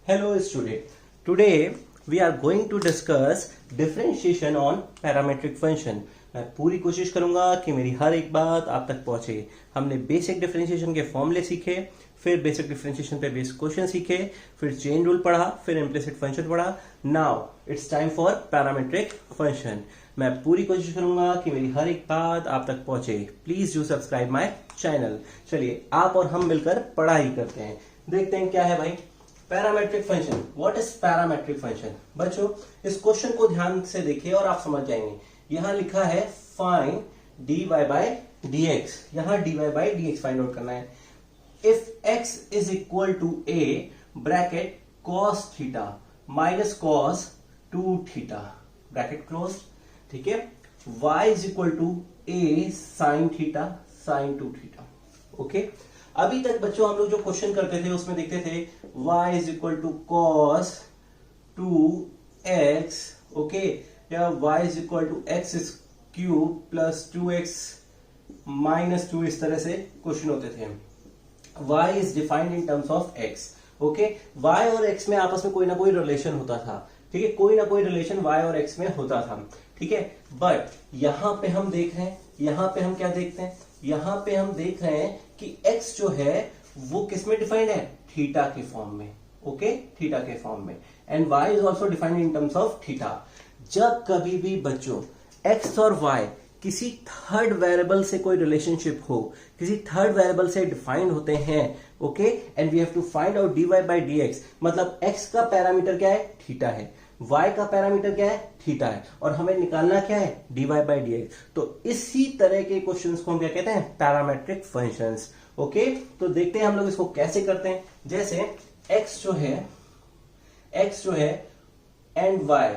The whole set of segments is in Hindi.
Hello student. Today we are going to discuss differentiation on parametric function. मैं पूरी कोशिश करूंगा कि मेरी हर एक बात आप तक पहुंचे। हमने बेसिक डिफरेंशिएशन के फॉर्मूले सीखे, फिर बेसिक डिफरेंशिएशन पे बेस्ड क्वेश्चन सीखे, फिर चेन रूल पढ़ा, फिर इम्प्लिसिट फंक्शन पढ़ा। Now it's time for parametric function. मैं पूरी कोशिश करूंगा कि मेरी हर एक बात आप तक पहुंचे। Please do subscribe my channel. चलिए आप और हम मिलकर पढ़ाई करते हैं। देखते हैं क्या है भाई parametric function. What is parametric function? बच्चों इस क्वेश्चन को ध्यान से देखिए और आप समझ जाएंगे। यहां लिखा है फाइंड dy बाय dx। यहां dy by dx find out करना है। If x is equal to a bracket cos theta minus cos 2 theta bracket close, ठीक है। y is equal to a sin theta sin 2 theta. Okay, अभी तक बच्चों हम लोग जो क्वेश्चन करते थे उसमें देखते थे y is equal to cos 2x, okay, या y is equal to x cube plus 2x minus 2, इस तरह से क्वेश्चन होते थे। y is defined in terms of x, okay. y और x में आपस में कोई ना कोई रिलेशन होता था, ठीक है, कोई ना कोई रिलेशन y और x में होता था, ठीक है। बट यहां पे हम देख रहे हैं, यहां पे हम क्या देखते हैं, यहां पे हम देख रहे हैं कि x जो है वो किस में डिफाइंड है, थीटा के फॉर्म में, ओके, थीटा के फॉर्म में। And y is also defined in terms of theta. जब कभी भी बच्चों x और y किसी थर्ड वेरिएबल से कोई रिलेशनशिप हो, किसी थर्ड वेरिएबल से डिफाइंड होते हैं, okay, and we have to find out dy by dx, मतलब x का पैरामीटर क्या है, थीटा है, y का पैरामीटर क्या है, थीटा है, और हमें निकालना क्या है, dy बाय dx। तो इसी तरह के क्वेश्चंस को हम क्या कहते हैं, पैरामेट्रिक फंक्शंस, ओके। तो देखते हैं हम लोग इसको कैसे करते हैं। जैसे x जो है and y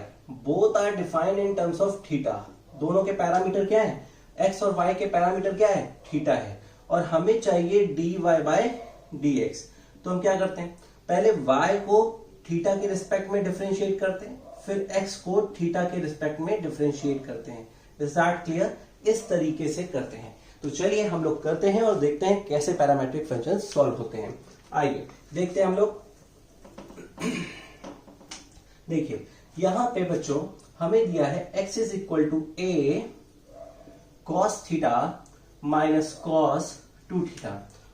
both are defined in terms of theta. दोनों के पैरामीटर क्या है, x और y के पैरामीटर क्या है, थीटा है, और हमें चाहिए dy बाय dx। तो हम क्या करते हैं, पहले y को थीटा के रिस्पेक्ट में डिफरेंशिएट करते हैं, फिर x को थीटा के रिस्पेक्ट में डिफरेंशिएट करते हैं। Is that clear? इस तरीके से करते हैं। तो चलिए हम लोग करते हैं और देखते हैं कैसे पैरामेट्रिक फंक्शन सॉल्व होते हैं। आइए देखते हैं हम लोग। देखिए यहां पे बच्चों हमें दिया है x is equal to a cos theta minus cos 2 theta,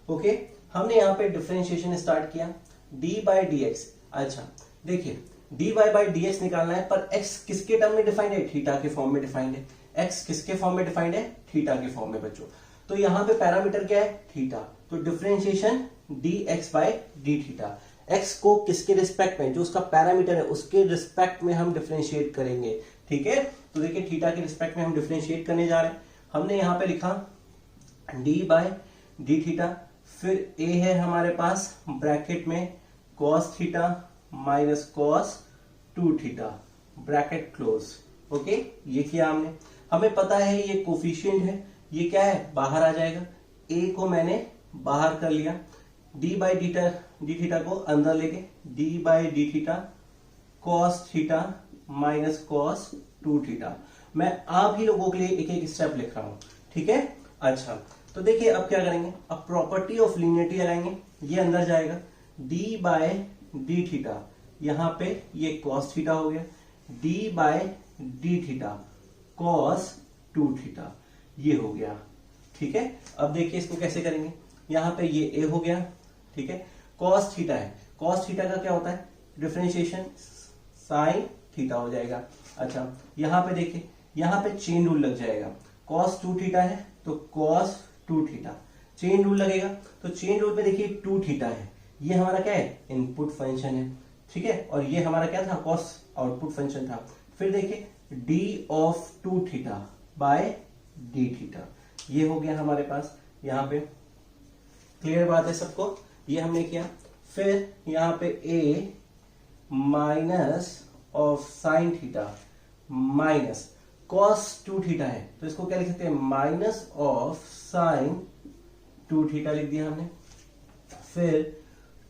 okay. हमने यहां पे डिफरेंशिएशन स्टार्ट किया, d बाय dx। अच्छा देखिए dy बाय dx निकालना है, पर x किसके टर्म में डिफाइंड है, थीटा के फॉर्म में डिफाइंड है। x किसके फॉर्म में डिफाइंड है, थीटा के फॉर्म में बच्चों। तो यहां पे पैरामीटर क्या है, थीटा। तो differentiation dx by d theta. x को किसके रिस्पेक्ट में, जो उसका पैरामीटर है उसके रिस्पेक्ट में हम डिफरेंशिएट करेंगे, ठीक है। तो देखिए थीटा के रिस्पेक्ट में हम डिफरेंशिएट करने जा रहे हैं। हमने यहां पे लिखा d बाय d थीटा, फिर a है हमारे पास ब्रैकेट में cos theta minus cos 2 theta bracket close, okay. ये किया हमने। हमें पता है ये कोफिशिएंट है, ये क्या है, बाहर आ जाएगा। a को मैंने बाहर कर लिया, d बाई डी थीटा को अंदर लेके d by d theta cos theta minus cos 2 theta. मैं आप ही लोगों के लिए एक एक स्टेप लिख रहा हूं, ठीक है। अच्छा तो देखिए अब क्या करेंगे, अब प्रॉपर्टी ऑफ लीनियरिटी लगाएंगे। ये अंदर जाएगा, d बाय डी थीटा, यहां पे ये cos थीटा हो गया, d by D theta cos 2 theta, ये हो गया, ठीक है। अब देखिए इसको कैसे करेंगे, यहां पे ये a हो गया, ठीक है, cos थीटा है, cos थीटा का क्या होता है, डिफरेंशिएशन sin थीटा हो जाएगा। अच्छा यहां पे देखिए, यहां पे चेन रूल लग जाएगा, cos 2 थीटा है तो cos 2 थीटा, चेन रूल लगेगा, तो चेन रूल पे देखिए 2 थीटा है, ये हमारा क्या है, इनपुट फंक्शन है, ठीक है, और ये हमारा क्या था, cos आउटपुट फंक्शन था। फिर देखिए d of 2 theta by d theta, ये हो गया हमारे पास। यहां पे क्लियर बात है सबको, ये हमने किया। फिर यहां पे a minus of sine theta minus cos 2 theta है, तो इसको क्या लिख सकते हैं, माइनस ऑफ साइन 2 थीटा लिख दिया हमने। फिर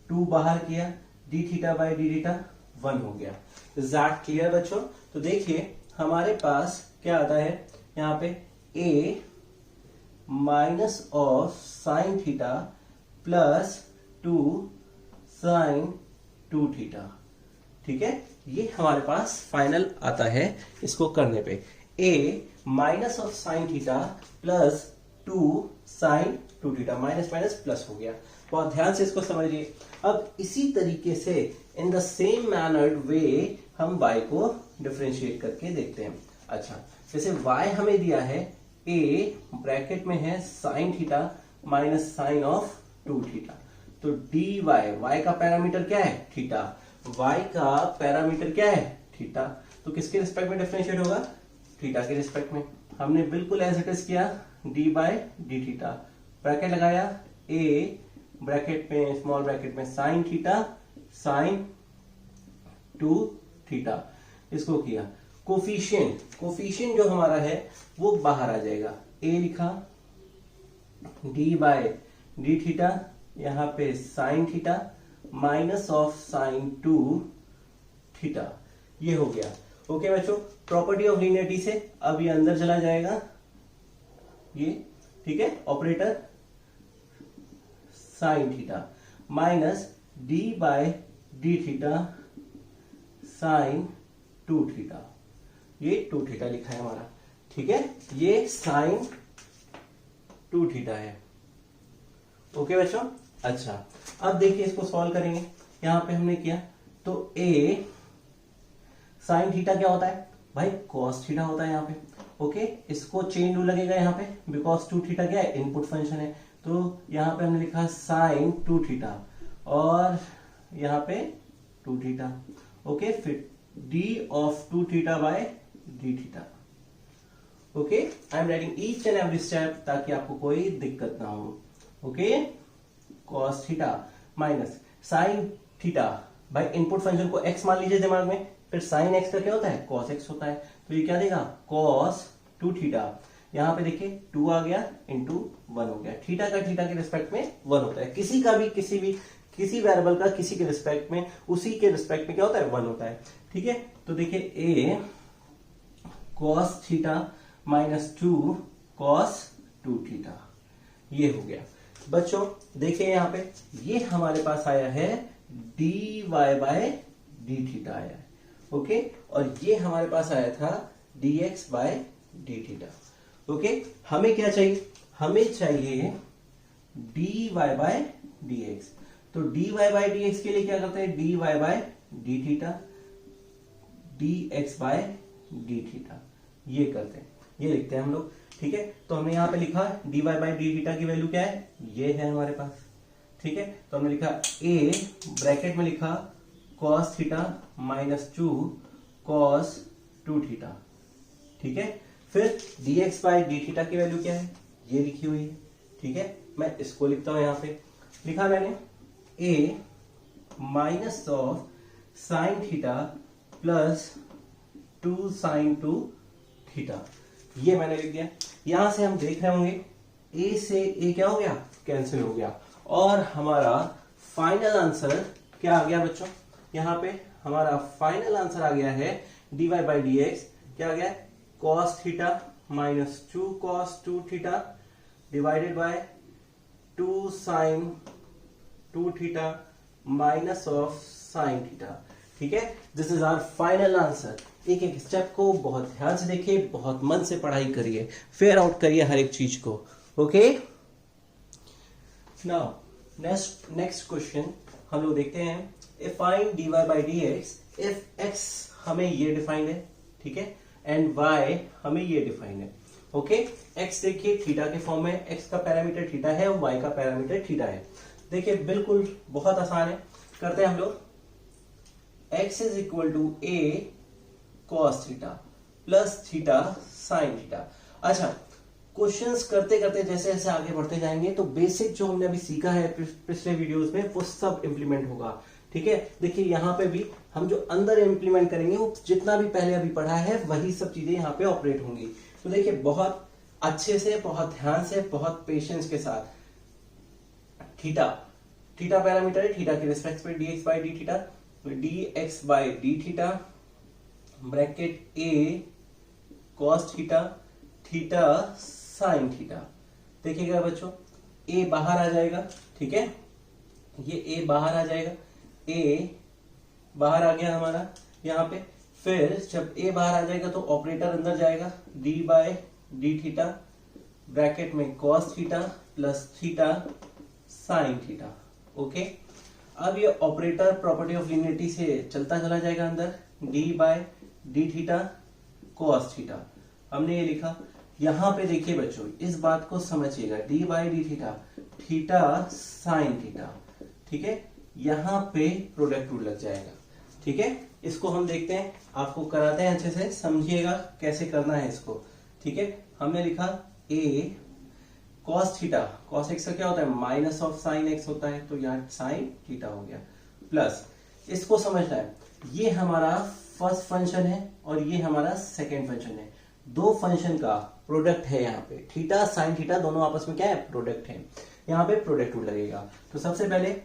2 बाहर किया, d theta by d theta 1 हो गया। इज दैट क्लियर बच्चों? तो देखिए हमारे पास क्या आता है, यहां पे a minus of sine theta plus 2 sine 2 theta. ठीक है, ये हमारे पास फाइनल आता है इसको करने पे। A minus of sine theta plus 2 sine 2 theta, minus minus plus हो गया। बहुत ध्यान से इसको समझिए। अब इसी तरीके से इन द सेम मैनर्ड वे हम y को डिफरेंशिएट करके देखते हैं। अच्छा, जैसे y हमें दिया है a ब्रैकेट में है sine theta minus sine of 2 theta, तो dy, y का पैरामीटर क्या है थीटा, y का पैरामीटर क्या है थीटा, तो किसके रिस्पेक्ट में डिफरेंशिएट होगा, थीटा के रिस्पेक्ट में। हमने बिल्कुल एज इट इज किया, D by D theta, bracket लगाया, a ब्रैकेट में स्मॉल ब्रैकेट में साइन थीटा साइन 2 थीटा, इसको किया। कोफिशिएंट जो हमारा है वो बाहर आ जाएगा, a लिखा, d बाय डी थीटा, यहां पे sign theta minus of sign 2 theta, ये हो गया। ओके बच्चों, प्रॉपर्टी ऑफ लीनियरिटी से अब ये अंदर चला जाएगा ये, ठीक है, operator sine theta minus D by D theta sine 2 theta, ये 2 थीटा लिखा है हमारा। ठीक है, ये साइन 2 थीटा है। ओके बच्चों, अच्छा अब देखिए इसको सॉल्व करेंगे। यहां पे हमने किया तो a साइन थीटा क्या होता है भाई, कॉस थीटा होता है यहाँ पे। ओके, इसको चेन रूल लगेगा यहाँ पे, बिकॉज 2 थीटा क्या है, इनपुट फंक्शन है, तो यहाँ पे हमने लिखा साइन 2 थीटा और यहाँ पे 2 थीटा। ओके, फिर d of 2 theta by D theta. Okay, I am writing each and every step ताकि आपको कोई दिक्कत ना हो। Okay, cos theta minus sine theta, भाई इनपुट फंक्शन को x मान लीजिए दिमाग में, फिर साइन x का क्या होता है, cos x होता है, तो ये क्या देगा cos 2 थीटा। यहां पे देखिए 2 आ गया इंटू 1 हो गया, थीटा का थीटा के रिस्पेक्ट में 1 होता है, किसी का भी किसी वेरिएबल का किसी के रिस्पेक्ट में, उसी के रिस्पेक्ट में क्या होता है 1 होता है। ठीक है, तो देखिए a cos theta minus 2 cos 2 theta, ये हो गया। बच्चों देखिए यहाँ पे ये हमारे पास आया है dy बाय डी थीटा आया है। ओके, और ये हमारे पास आया था dx by D theta. Okay, हमें क्या चाहिए, हमें चाहिए dy बाय dx, तो dy बाय dx के लिए क्या करते हैं, dy by D theta dx by D theta, ये करते हैं, ये लिखते हैं हम लोग। ठीक है, तो हमने यहाँ पे लिखा dy बाय डी थीटा की वैल्यू क्या है, ये है हमारे पास। ठीक है, तो हमने लिखा a ब्रैकेट में लिखा cos theta minus 2 cos 2 theta. ठीक है, फिर dx बाय डी थीटा की वैल्यू क्या है, ये लिखी हुई है। ठीक है, मैं इसको लिखता हूं, यहां पे लिखा मैंने a minus of sine theta plus 2 sine 2 theta, ये मैंने लिख दिया। यहां से हम देख रहे होंगे a से a क्या हो गया, कैंसिल हो गया, और हमारा फाइनल आंसर क्या आ गया बच्चों, यहां पे हमारा फाइनल आंसर आ गया है dy बाई डी एक्स, क्या आ गया, cos theta minus 2 cos 2 theta divided by 2 sine 2 theta minus of sine theta. ठीक है, this is our final answer. एक एक स्टेप को बहुत ध्यान से देखिए, बहुत मन से पढ़ाई करिए, फेयर आउट करिए हर एक चीज को। ओके, नाउ नेक्स्ट क्वेश्चन हम लोग देखते हैं, find dy by D x if x हमें ये डिफाइंड है, ठीक है, एंड y हमें ये डिफाइंड है। ओके, x देखिए थीटा के फॉर्म में, x का पैरामीटर थीटा है और y का पैरामीटर थीटा है। देखिए बिल्कुल बहुत आसान है, करते हैं हम लोग। x is equal to a cos theta plus theta sine theta. अच्छा, क्वेश्चंस करते करते जैसे जैसे आगे बढ़ते जाएंगे तो बेसिक जो हमने अभी सीखा है पिछले वीडियोस में वो सब इंप्लीमेंट होगा। ठीक है, देखिए यहाँ पे भी हम जो अंदर इंप्लीमेंट करेंगे वो जितना भी पहले अभी पढ़ा है वही सब चीजें यहाँ पे ऑपरेट होंगी। तो देखिए बहुत अच्छे से, बहुत ध्यान से, बहुत पेशेंस के साथ, थीटा पैरामीटर है, थीटा के रिस्पेक्ट में dx by d theta, dx by d theta bracket a cos theta theta sine theta. देखिएगा बच्चों, a बाहर आ जाएगा, ठीक है, ये a बाहर आ जाएगा, a बाहर आ गया हमारा यहाँ पे। फिर जब ए बाहर आ जाएगा तो ऑपरेटर अंदर जाएगा, d by D theta bracket में cos theta plus theta sine theta. Okay, अब ये ऑपरेटर प्रॉपर्टी ऑफ लीनियरिटी से चलता चला जाएगा अंदर, D by D theta cos theta. हमने ये लिखा। यहां पे देखिए बच्चों, इस बात को समझिएगा, D by D theta theta sine theta, ठीक है, यहां पे प्रोडक्ट रूल लग जाएगा। ठीक है, इसको हम देखते हैं, आपको कराते हैं, अच्छे से समझिएगा कैसे करना है इसको। ठीक है, हमने लिखा ए कॉस थीटा, कॉस एक्स का क्या होता है माइनस ऑफ साइन एक्स होता है, तो यहाँ साइन थीटा हो गया, प्लस इसको समझना है, ये हमारा फर्स्ट फंक्शन है और ये हमारा सेकेंड फंक्शन है, दो फंक्शन का प्रोडक्ट है यहाँ पे, थीटा साइन थीटा दोनों आपस में क्या है प्रोडक्ट है, यहाँ पे प्रोडक्ट रूल लगेगा। तो सबसे पहले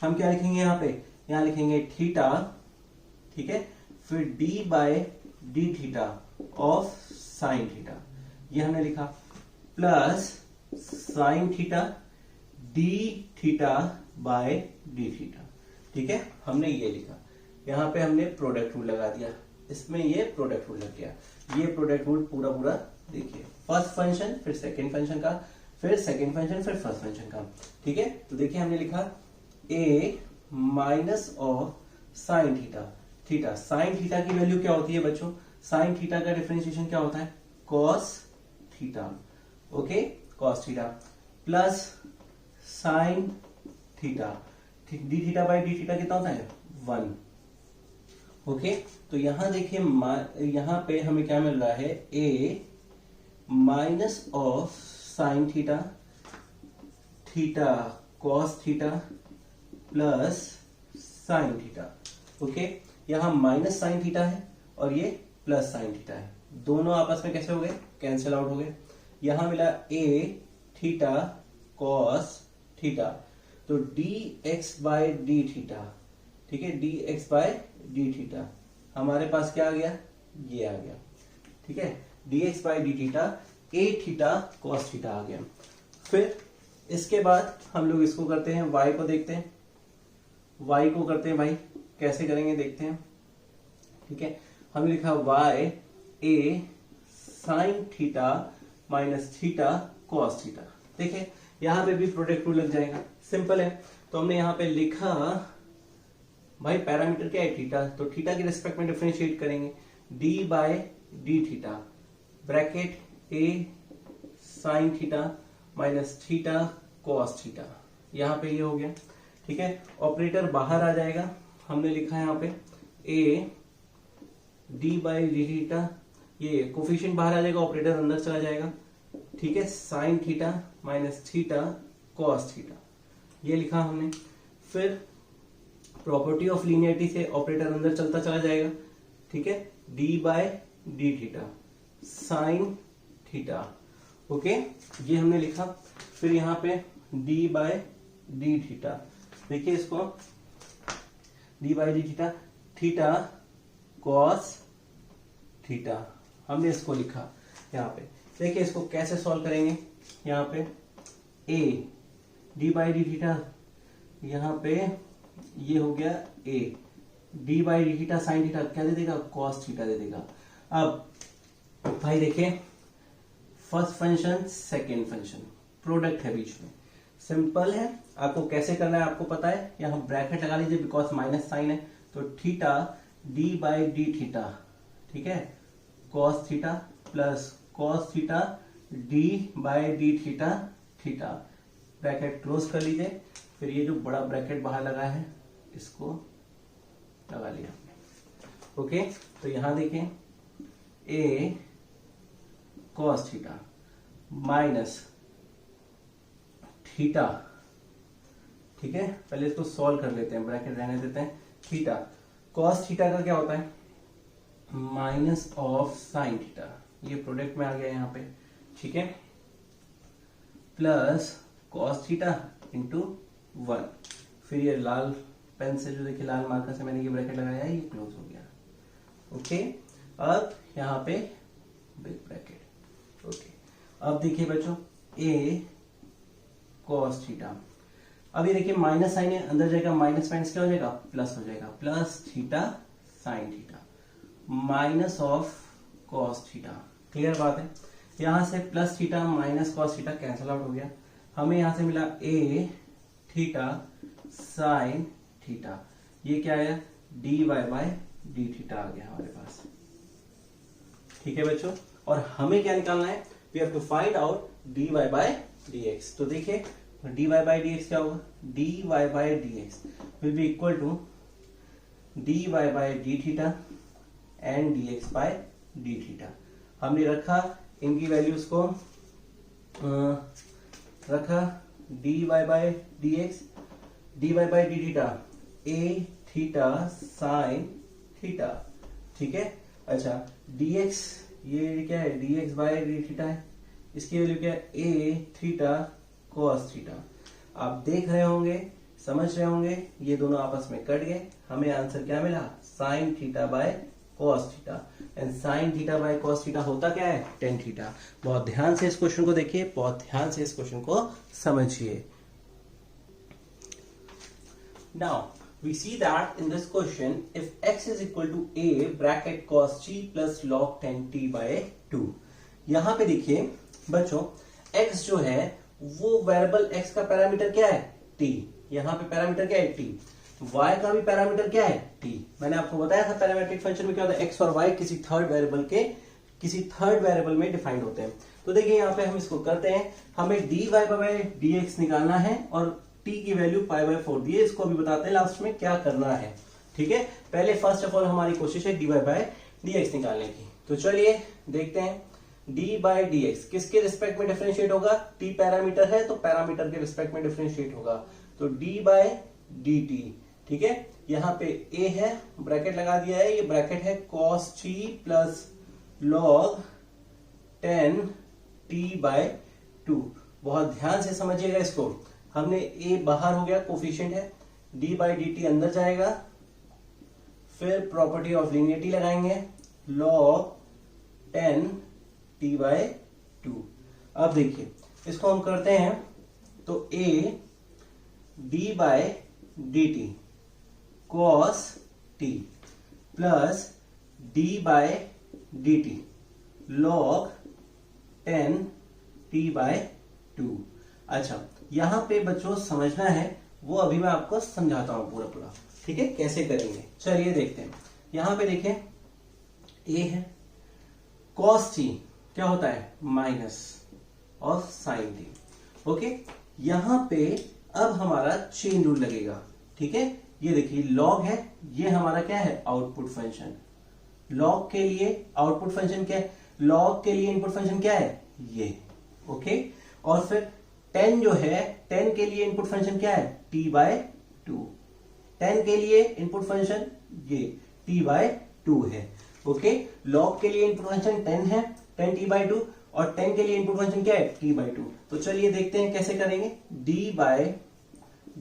हम क्या लिखेंगे यहाँ पे, यहाँ लिखेंगे थीटा, ठीक है, फिर D by D theta of sine theta, ये हमने लिखा, plus sine theta D theta by D theta. ठीक है, हमने ये लिखा, यहाँ पे हमने प्रोडक्ट रूल लगा दिया, इसमें ये प्रोडक्ट रूल लग गया। ये प्रोडक्ट रूल पूरा पूरा देखिए, फर्स्ट फंक्शन फिर सेकंड फंक्शन का, फिर सेकंड फंक्शन फिर फर्स्ट फंक्शन का। ठीक है, तो देखिए हमने लिखा a minus of sine theta, theta sine theta की वैल्यू क्या होती है बच्चों, साइन थीटा का डिफरेंशिएशन क्या होता है cos theta, okay, cos theta plus sine theta, D theta by d theta कितना होता है 1। ओके, तो यहां देखिए, यहां पे हमें क्या मिल रहा है, a minus of sine theta, theta cos theta plus sine theta. Okay, यहां माइनस साइन थीटा है और ये प्लस साइन थीटा है, दोनों आपस में कैसे हो गए, कैंसिल आउट हो गए। यहां मिला ए थीटा कॉस थीटा, तो d x by D theta, ठीक है, d x by D theta, हमारे पास क्या आ गया, ये आ गया। ठीक है, d x by D theta a theta cos theta आ गया। फिर इसके बाद हम लोग इसको करते हैं, वाई को देखते हैं, वाई को करते हैं भाई, कैसे करेंगे देखते हैं। ठीक है, हमने लिखा y a sine theta minus theta cos theta. देखिए यहां पे भी प्रोडक्ट रूल लग जाएगा, सिंपल है। तो हमने यहां पे लिखा भाई पैरामीटर क्या है थीटा, तो थीटा के रिस्पेक्ट में डिफरेंशिएट करेंगे, d by D theta bracket a sine theta minus theta cos theta, यहां पे ये हो गया। ठीक है, ऑपरेटर बाहर आ जाएगा, हमने लिखा है यहाँ पे a d by d theta, ये कोफिशिएंट बाहर आ जाएगा, ऑपरेटर अंदर चला जाएगा। ठीक है, sine theta minus theta cos theta, ये लिखा हमने। फिर प्रॉपर्टी ऑफ लीनियरिटी से ऑपरेटर अंदर चलता चला जाएगा। ठीक है, d by D theta sine theta, okay, ये हमने लिखा। फिर यहाँ पे डी बाय डी थीटा, देखिए इसको, D by d theta, theta cos theta, हमने इसको लिखा यहाँ पे। देखिए इसको कैसे सॉल्व करेंगे, यहाँ पे a d by d theta, यहाँ पे ये हो गया ए d by d theta sine theta क्या दे देगा, कॉस थीटा दे देगा। अब भाई देखिए, first function second function, product है बीच में, सिंपल है, आपको कैसे करना है आपको पता है, यहां ब्रैकेट लगा लीजिए बिकॉज माइनस साइन है, तो theta D by d theta, ठीक है, cos theta plus cos theta D by d theta theta, bracket close कर लीजिए। फिर ये जो बड़ा ब्रैकेट बाहर लगा है इसको लगा लिया। ओके, तो यहां देखें ए कॉस थीटा माइनस थीटा, ठीक है, पहले इसको सॉल्व कर लेते हैं, ब्रैकेट रहने देते हैं, थीटा कॉस थीटा का क्या होता है माइनस ऑफ साइन थीटा, ये प्रोडक्ट में आ गया यहाँ पे, ठीक है, प्लस कॉस थीटा इंटू 1। फिर ये लाल पेन से जो देखिए लाल मार्कर से मैंने ये ब्रैकेट लगाया है, ये क्लोज हो गया। ओके, अब यहाँ पे बिग ब्रैकेट। ओके, अब देखिए बच्चों ए कॉस थीटा, अब ये देखिए माइनस साइन है, अंदर जाएगा माइनस माइनस क्या हो जाएगा, प्लस हो जाएगा, plus theta sine theta minus of cos theta. Clear बात है। यहां से plus theta minus cos theta cancel out हो गया, हमें यहां से मिला ए थीटा साइन थीटा, ये क्या आया d y by D theta आ गया हमारे पास। ठीक है बच्चों, और हमें क्या निकालना है, we have to find out d y by d x. तो देखिए d y by d x क्या होगा, d y by d x will be equal to d y by D theta and d x by D theta. हमने रखा इनकी वैल्यूज को, रखा d y by d x, d y by D theta a theta sine theta. ठीक है, अच्छा डी एक्स ये क्या है, d x by D theta है, इसकी वैल्यू क्या है ए थीटा कॉस थीटा। आप देख रहे होंगे, समझ रहे होंगे, ये दोनों आपस में कट गए, हमें आंसर क्या मिला sine theta by cos theta, and sine theta by cos theta होता क्या है टेन थीटा। बहुत ध्यान से इस क्वेश्चन को देखिए, बहुत ध्यान से इस क्वेश्चन को समझिए। Now we see that in this question, if x is equal to a bracket cos t plus log 10t by 2, यहां पे देखिए बच्चों x जो है वो वेरिएबल x का पैरामीटर क्या है t, यहां पे पैरामीटर क्या है t, y का भी पैरामीटर क्या है t। मैंने आपको बताया था पैरामीट्रिक फंक्शन में क्या होता है, x और y किसी थर्ड वेरिएबल में डिफाइंड होते हैं। तो देखिए यहाँ पे हम इसको करते हैं, हमें dy बाय dx निकालना है और t की वैल्यू पाई बाय 4 दी है, इसको अभी बताते हैं लास्ट में क्या करना है। ठीक है, पहले फर्स्ट ऑफ ऑल हमारी कोशिश है dy बाय dx निकालने की। तो चलिए देखते हैं, d बाय dx किसके रिस्पेक्ट में डिफरेंशिएट होगा, t पैरामीटर है तो पैरामीटर के रिस्पेक्ट में डिफरेंशिएट होगा, तो d बाय dt। ठीक है, यहाँ पे a है, ब्रैकेट लगा दिया है, ये ब्रैकेट है cos t plus log 10t by 2। बहुत ध्यान से समझिएगा इसको, हमने a बाहर हो गया, कोफिशिएंट है, d बाई डी टी अंदर जाएगा, फिर प्रॉपर्टी ऑफ लीनियरिटी लगाएंगे log 10t बाई 2। अब देखिए इसको हम करते हैं, तो a d by D T cos t plus d by D T log 10t by 2। अच्छा यहां पे बच्चों समझना है, वो अभी मैं आपको समझाता हूं पूरा। ठीक है, कैसे करेंगे चलिए देखते हैं। यहां पे देखिए a है, cos t क्या होता है minus of sine t। Okay, यहां पे अब हमारा चेन रूल लगेगा। ठीक है, ये देखिए log है, ये हमारा क्या है आउटपुट फंक्शन, log के लिए आउटपुट फंक्शन क्या है, log के लिए इनपुट फंक्शन क्या है ये। ओके, और फिर 10 जो है, 10 के लिए इनपुट फंक्शन क्या है t बाय 2, 10 के लिए इनपुट फंक्शन ये t बाय 2 है। ओके, log के लिए इनपुट फंक्शन 10 है, 10t बाय 2, और 10 के लिए इनपुट फंक्शन क्या है t बाय 2। तो चलिए देखते हैं कैसे करेंगे, d by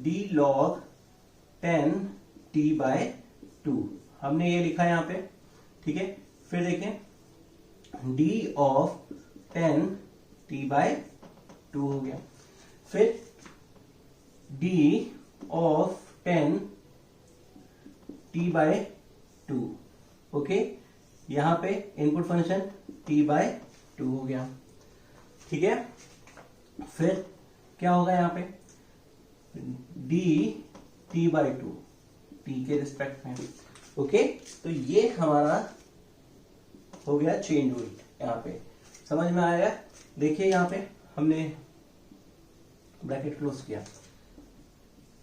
d log 10t by 2 हमने ये लिखा है यहाँ पे। ठीक है, फिर देखें d ऑफ 10t बाय 2 हो गया, फिर d of 10t by 2। Okay, यहां पे इनपुट फंक्शन t बाय 2 हो गया। ठीक है, फिर क्या होगा यहाँ पे d t बाय 2 t के रिस्पेक्ट में। ओके, तो ये हमारा हो गया चेन रूल, यहाँ पे समझ में आया। देखिए यहाँ पे हमने ब्रैकेट क्लोज किया,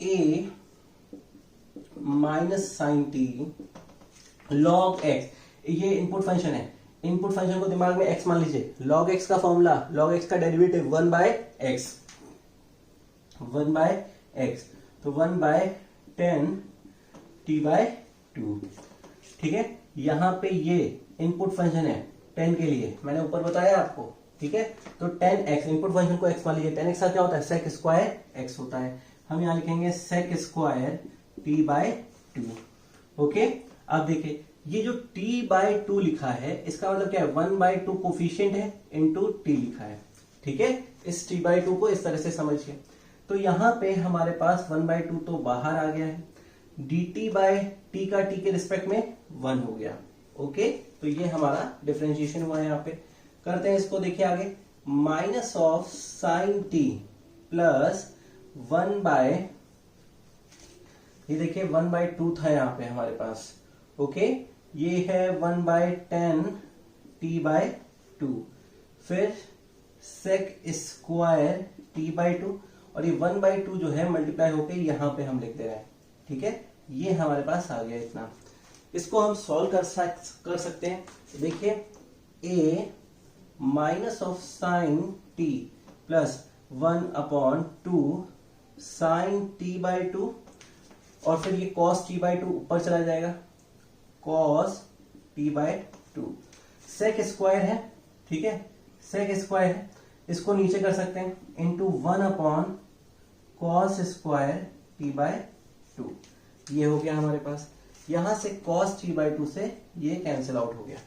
a minus sine t log x, ये इनपुट फंक्शन है, इनपुट फंक्शन को दिमाग में x मान लीजिए, log x का फॉर्मूला, log x का derivative 1 by x, 1 by x, तो 1 बाय 10t बाय 2। ठीक है, यहां पे ये इनपुट फंक्शन है 10 के लिए, मैंने ऊपर बताया आपको। ठीक है, तो 10x इनपुट फंक्शन को x मान लीजिए, 10x का क्या होता है sec स्क्वायर x होता है, हम यहां लिखेंगे sec square t by 2। Okay, अब देखिए ये जो t बाय 2 लिखा है, इसका मतलब क्या है 1 बाय 2 कोफिशिएंट है इनटू t लिखा है। ठीक है, इस t बाय 2 को इस तरह से समझिए। तो यहाँ पे हमारे पास 1/2 तो बाहर आ गया है, dt बाय टी का t के रिस्पेक्ट में 1 हो गया। ओके, तो ये हमारा डिफरेंशिएशन हुआ है। यहाँ पे करते हैं इसको, देखिए आगे, minus of sine t plus 1 by, ये देखिए 1/2 था यहाँ पे हमारे पास। ओके, ये है 1/10 t/2, फिर सेक स्क्वायर t/2, और ये 1/2 जो है मल्टीप्लाई होके यहाँ पे हम लिख दे रहे हैं। ठीक है, ये हमारे पास आ गया इतना। इसको हम सॉल्व कर सकते हैं। देखिए, a minus of sine t plus 1/2 sine t/2, और फिर ये cos t/2 ऊपर चला जाएगा, cos t/2। सेक स्क्वायर है, ठीक है, सेक स्क्वायर है, इसको नीचे कर सकते हैं, इंटू 1/cos स्क्वायर t/2। ये हो गया हमारे पास। यहां से cos t/2 से ये कैंसिल आउट हो गया।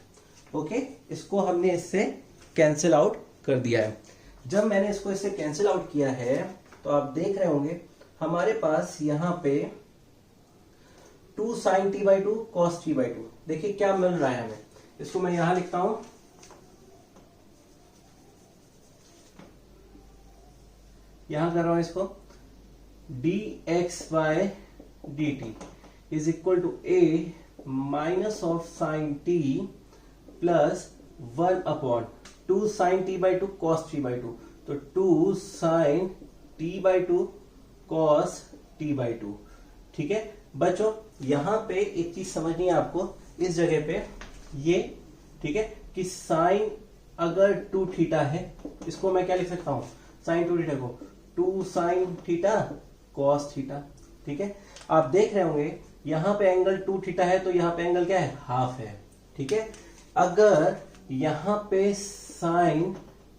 ओके, इसको हमने इससे कैंसिल आउट कर दिया है। जब मैंने इसको इससे कैंसिल आउट किया है तो आप देख रहे होंगे हमारे पास यहां पे 2 sin t/2 cos t/2, देखिए क्या मिल रहा है हमें। इसको मैं यहां लिखता हूं, यहां कर रहा हूं इसको, dx/dt is equal to a minus of sine t plus 1/2 sin t/2 cos t/2, तो 2 sin t/2 cos t/2। ठीक है बच्चों, यहां पे एक चीज समझनी है आपको इस जगह पे, ये ठीक है कि साइन अगर 2 थीटा है, इसको मैं क्या लिख सकता हूं, साइन 2 थीटा को 2 sin थीटा cos थीटा। ठीक है, आप देख रहे होंगे यहां पे एंगल 2 थीटा है, तो यहां पे एंगल क्या है, हाफ है। ठीक है, अगर यहां पे साइन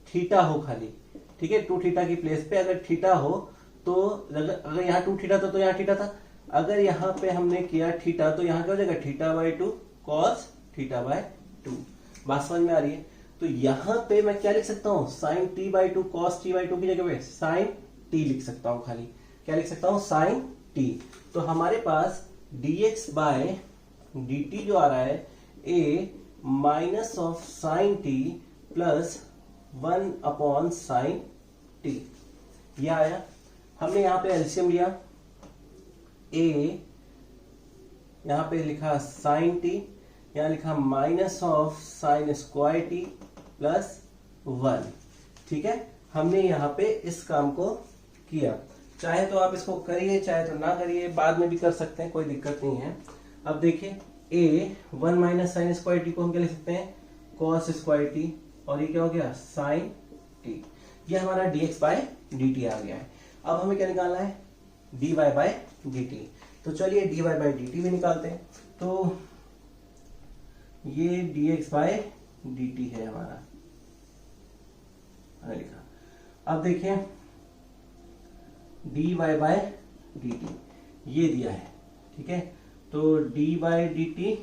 थीटा हो खाली, ठीक है, 2 थीटा की प्लेस पे अगर थीटा हो, तो अगर यहाँ 2 थीटा था तो यहाँ थीटा था, अगर यहाँ पे हमने किया थीटा तो यहाँ क्या हो जाएगा, θ/2 cos θ/2। बात समझ में आ रही है? तो यहाँ पे मैं क्या लिख सकता हूँ, sin t/2 cos t/2 की जगह पे sin t लिख सकता हूँ, खाली क्या लिख सकता हूँ, sin t। तो हमारे पास dx/dt जो आ रहा है a minus of sine t plus 1/sin t, ये आया। हमने यहाँ पे एलसीएम लिया, a यहां पे लिखा साइन t, यहां लिखा minus of sine square t plus 1। ठीक है, हमने यहां पे इस काम को किया। चाहे तो आप इसको करिए, चाहे तो ना करिए, बाद में भी कर सकते हैं, कोई दिक्कत नहीं है। अब देखिए, a 1 minus sine square t को हम क्या लिख सकते हैं, cos स्क्वायर t, और ये क्या हो गया, साइन t। ये हमारा dx/dt आ गया है। अब हमें क्या निकालना है, dy/dt। तो चलिए dy/dt भी निकालते हैं। तो ये dx/dt है हमारा, लिखा। अब देखिए dy/dt ये दिया है, ठीक है, तो dy/dt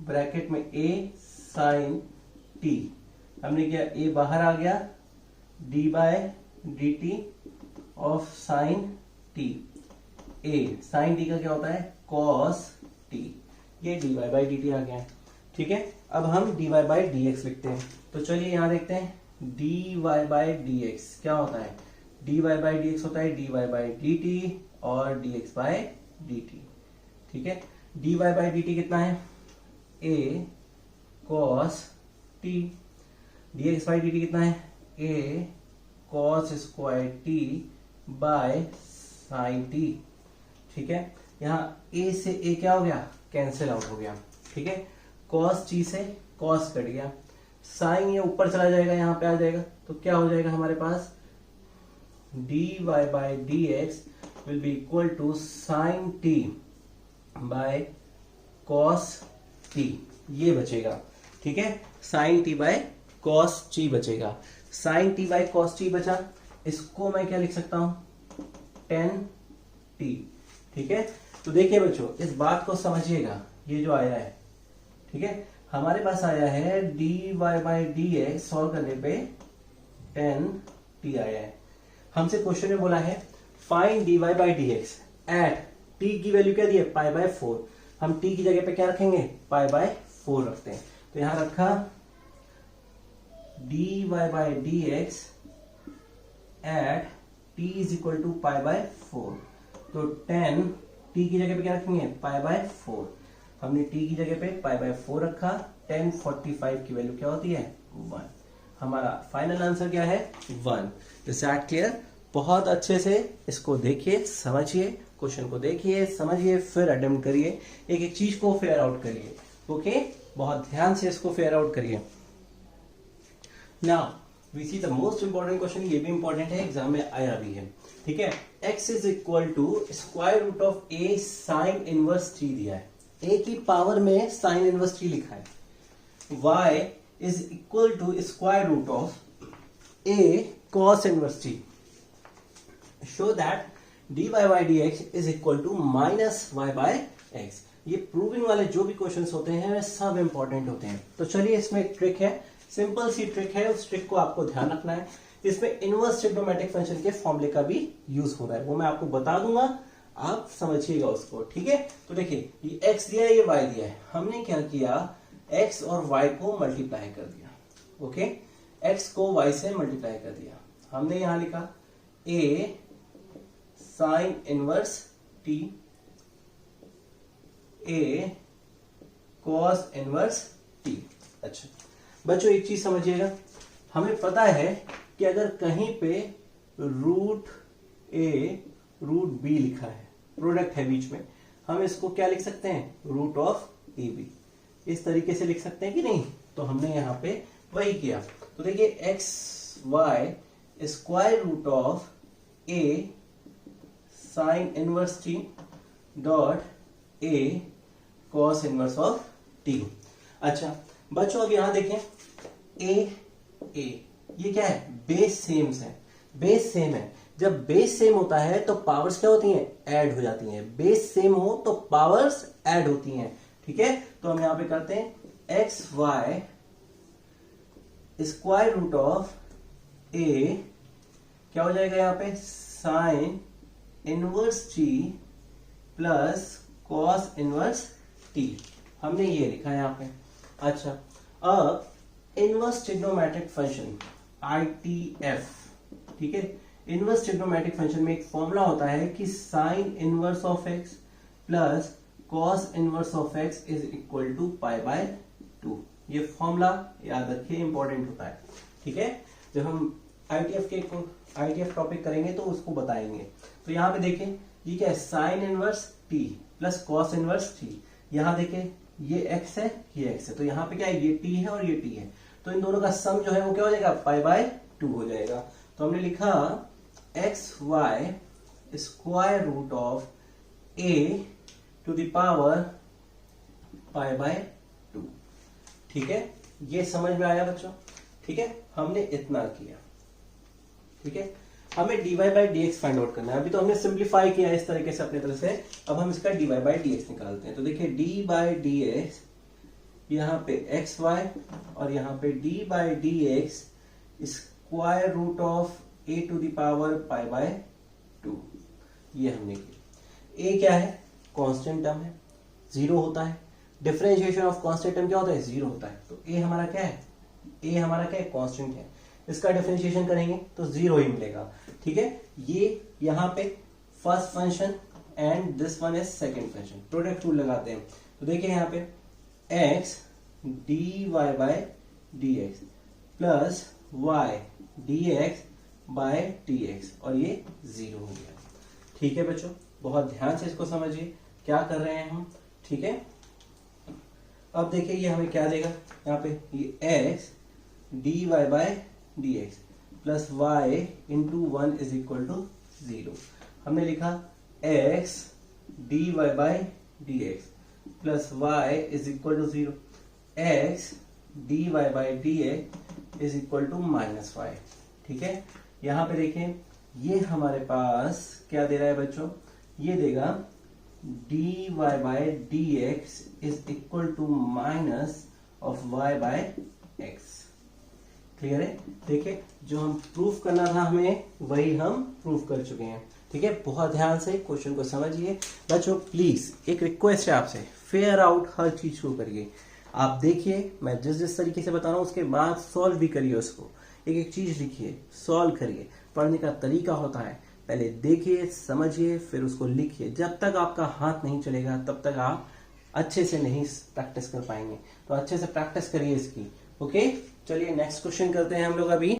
ब्रैकेट में a sin t, हमने किया a बाहर आ गया, dy/dt of sine t, a sine t का क्या होता है, cos t, ये dy/dt आ गया है। ठीक है, अब हम dy/dx लिखते हैं। तो चलिए यहां देखते हैं, dy/dx क्या होता है, dy/dx होता है dy/dt और dx/dt। ठीक है, dy/dt कितना है, a cos t, dx/dt कितना है, a cos square t by sine t। ठीक है, यहाँ a से a क्या हो गया, कैंसिल आउट हो गया। ठीक है, cos t से cos कट गया, साइन ये ऊपर चला जाएगा, यहाँ पे आ जाएगा, तो क्या हो जाएगा हमारे पास, dy/dx will be equal to sine t by cos t, ये बचेगा। ठीक है, sine t by cos t बचेगा। Sine t by cos t बचा, इसको मैं क्या लिख सकता हूं, tan t। ठीक है, तो देखिए बच्चों, इस बात को समझिएगा, ये जो आया है, ठीक है, हमारे पास आया है dy/dx सॉल्व करने पे tan t आया है। हमसे क्वेश्चन में बोला है find dy by dx at t की वैल्यू क्या दी है पाई बाय 4। हम t की जगह पे क्या रखेंगे पाई बाय 4 रखते हैं। तो यहां रखा dy by dx at t is equal to pi by 4। तो 10 t की जगह पे क्या रखेंगे पाई बाय 4। हमने t की जगह पे पाई बाय 4 रखा। 1045 की वैल्यू क्या होती है 1। हमारा फाइनल आंसर क्या है 1। Is that clear? बहुत अच्छे से इसको देखिए, समझिए, क्वेश्चन को देखिए, समझिए, फिर अटेम्प्ट करिए, एक एक चीज को फेयर आउट करिए। ओके, बहुत ध्यान से इसको फेयर आउट करिए। Now we see the most important question, ये भी इंपॉर्टेंट है, एग्जाम में आया भी है। ठीक है, x is equal to square root of a sine inverse 3 दिया है, a की पावर में साइन इनवर्स 3 लिखा है। y is equal to square root of a cos inverse 3। Show that dy by dx is equal to minus y by x। ये प्रूविंग वाले जो भी क्वेश्चंस होते हैं वे सब इंपॉर्टेंट होते हैं। तो चलिए, इसमें एक ट्रिक है, सिंपल सी ट्रिक है, उस ट्रिक को आपको ध्यान रखना है। इसमें इनवर्स ट्रिग्नोमेट्रिक फंक्शन के फॉर्मूले का भी यूज हो रहा है, वो मैं आपको बता दूंगा, आप समझिएगा उसको। ठीक है, तो देखिए ये x दिया है, ये y दिया है, हमने क्या किया x और y को मल्टीप्लाई कर दिया। ओके, x को y से मल्टीप्लाई कर दिया। हमने यहां लिखा a sine inverse t, a cos inverse t। अच्छा बच्चों, एक चीज समझिएगा, हमें पता है कि अगर कहीं पे रूट a रूट b लिखा है, प्रोडक्ट है बीच में, हम इसको क्या लिख सकते हैं रूट ऑफ ए बी, इस तरीके से लिख सकते हैं कि नहीं? तो हमने यहां पे वही किया। तो देखिए x y square root of a sine inverse t dot a cos inverse of t। अच्छा बच्चों, अब यहां देखें a ये क्या है बेस सेम है, बेस सेम है। जब बेस सेम होता है तो पावर्स क्या होती हैं ऐड हो जाती हैं। बेस सेम हो तो पावर्स ऐड होती हैं। ठीक है, तो हम यहां पे करते हैं x y square root of a क्या हो जाएगा यहाँ पे sine inverse t plus cos inverse t, हमने ये लिखा है यहाँ पे। अच्छा, अब इनवर्स ट्रिग्नोमेट्रिक फंक्शन ITF, ठीक है, इनवर्स ट्रिग्नोमेट्रिक फंक्शन में एक फॉर्मूला होता है कि sine inverse of x plus cos inverse of x is equal to pi by 2। ये फॉर्मूला याद रखिए, इंपॉर्टेंट होता है। ठीक है, जब हम ITF टॉपिक करेंगे तो उसको बताएंगे। तो यहाँ पे देखें ये क्या है sign inverse t plus cos inverse T. यहाँ देखें ये x है, ये x है, तो यहाँ पे क्या है ये t है और ये t है, तो इन दोनों का सम जो है वो क्या हो जाएगा पाई बाय 2 हो जाएगा। तो हमने लिखा x y square root of a to the power pi by 2। ठीक है, ये समझ में आया बच्चों? ठीक है, हमने इतना किया। ठीक है, हमें dy by dx find out करना है। अभी तो हमने सिंप्लीफाई किया इस तरीके से अपने तरफ से, अब हम इसका dy बाई dx निकालते हैं। तो देखिए d बाई dx यहाँ पे एक्स वाई और यहाँ पे d by dx square root of a to the power pi by 2, ये हमने किया। a क्या है कांस्टेंट टर्म है, 0 होता है। डिफरेंशिएशन ऑफ कांस्टेंट टर्म क्या होता है 0 होता है। तो a हमारा क्या है, a हमारा क्या है कांस्टेंट है, इसका डिफरेंशिएशन करेंगे तो 0 ही मिलेगा। ठीक है, ये यहाँ पे first function and this one is second function, product rule लगाते हैं। तो देखिए यहाँ पे x dy by dx plus y dx by dx और ये 0 हो गया। ठीक है बच्चों, बहुत ध्यान से इसको समझिए क्या कर रहे हैं हम। ठीक है, अब देखिए ये हमें क्या देगा, यहाँ पे ये x dy by dx plus y into 1 is equal to 0। हमने लिखा x dy by dx plus y is equal to 0, x dy by dx is equal to minus y। ठीक है, यहाँ पे देखें ये हमारे पास क्या दे रहा है बच्चों, ये देगा dy by dx is equal to minus of y by x। Clear है? देखिए जो हम प्रूफ करना था हमें वही हम प्रूफ कर चुके हैं। ठीक है, बहुत ध्यान से क्वेश्चन को समझिए बच्चों। प्लीज एक रिक्वेस्ट है आपसे, फेयर आउट हर चीज को करिए। आप देखिए मैं जिस जिस तरीके से बता रहा हूं उसके बाद सॉल्व भी करिए, उसको एक एक चीज लिखिए, सॉल्व करिए। पढ़ने का तरीका होता है, पहले देखिए समझिए फिर उसको लिखिए। जब तक आपका हाथ नहीं चलेगा तब तक आप अच्छे से नहीं प्रैक्टिस कर पाएंगे। तो अच्छे से प्रैक्टिस करिए इसकी। ओके, चलिए नेक्स्ट क्वेश्चन करते हैं हम लोग अभी।